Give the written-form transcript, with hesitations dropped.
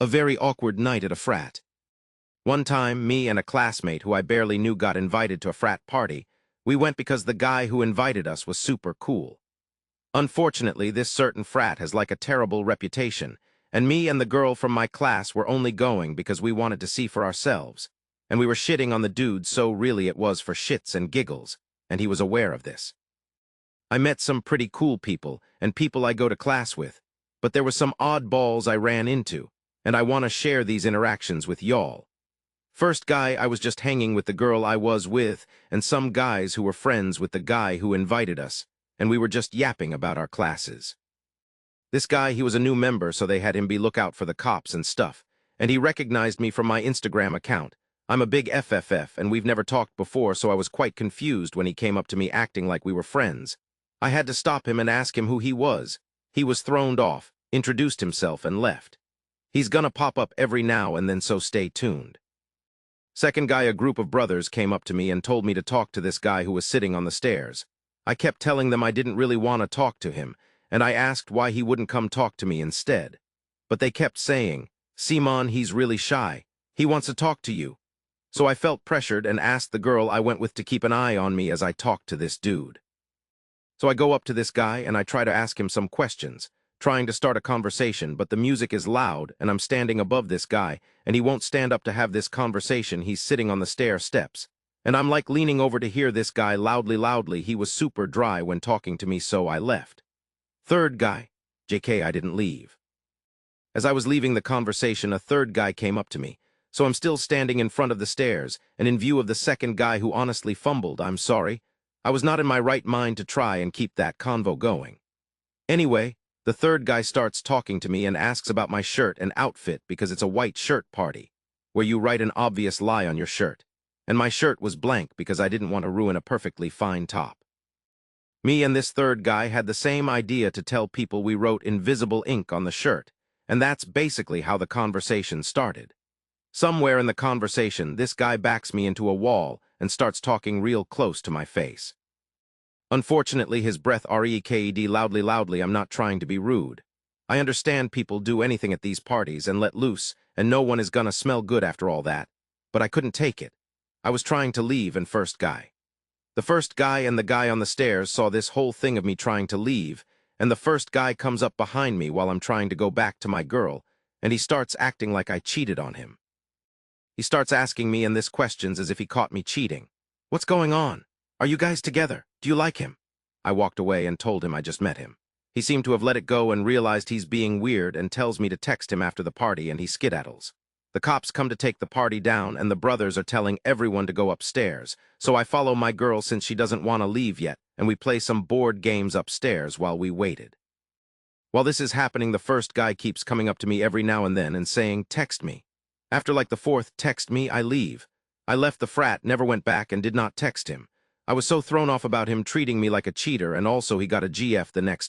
A very awkward night at a frat. One time, me and a classmate who I barely knew got invited to a frat party. We went because the guy who invited us was super cool. Unfortunately, this certain frat has like a terrible reputation, and me and the girl from my class were only going because we wanted to see for ourselves, and we were shitting on the dude, so really it was for shits and giggles, and he was aware of this. I met some pretty cool people, and people I go to class with, but there were some oddballs I ran into, and I want to share these interactions with y'all. First guy, I was just hanging with the girl I was with, and some guys who were friends with the guy who invited us, and we were just yapping about our classes. This guy, he was a new member, so they had him be lookout for the cops and stuff, and he recognized me from my Instagram account. I'm a big FFF, and we've never talked before, so I was quite confused when he came up to me acting like we were friends. I had to stop him and ask him who he was. He was thrown off, introduced himself, and left. He's gonna pop up every now and then, so stay tuned. Second guy, a group of brothers came up to me and told me to talk to this guy who was sitting on the stairs. I kept telling them I didn't really want to talk to him, and I asked why he wouldn't come talk to me instead. But they kept saying, "Simon, he's really shy. He wants to talk to you." So I felt pressured and asked the girl I went with to keep an eye on me as I talked to this dude. So I go up to this guy and I try to ask him some questions, trying to start a conversation, but the music is loud and I'm standing above this guy and he won't stand up to have this conversation. He's sitting on the stair steps. And I'm like leaning over to hear this guy loudly. He was super dry when talking to me, so I left. Third guy, JK, I didn't leave. As I was leaving the conversation, a third guy came up to me. So I'm still standing in front of the stairs, and in view of the second guy who honestly fumbled, I'm sorry. I was not in my right mind to try and keep that convo going. Anyway, the third guy starts talking to me and asks about my shirt and outfit because it's a white shirt party, where you write an obvious lie on your shirt. And my shirt was blank because I didn't want to ruin a perfectly fine top. Me and this third guy had the same idea to tell people we wrote invisible ink on the shirt, and that's basically how the conversation started. Somewhere in the conversation, this guy backs me into a wall and starts talking real close to my face. Unfortunately, his breath reeked loudly. I'm not trying to be rude. I understand people do anything at these parties and let loose, and no one is gonna smell good after all that, but I couldn't take it. I was trying to leave, and the first guy and the guy on the stairs saw this whole thing of me trying to leave, and the first guy comes up behind me while I'm trying to go back to my girl, and he starts acting like I cheated on him. He starts asking me in this questions as if he caught me cheating. "What's going on? Are you guys together? Do you like him?" I walked away and told him I just met him. He seemed to have let it go and realized he's being weird and tells me to text him after the party, and he skedaddles. The cops come to take the party down, and the brothers are telling everyone to go upstairs, so I follow my girl since she doesn't want to leave yet, and we play some board games upstairs while we waited. While this is happening, the first guy keeps coming up to me every now and then and saying, "Text me." After like the fourth text me, I leave. I left the frat, never went back, and did not text him. I was so thrown off about him treating me like a cheater, and also he got a GF the next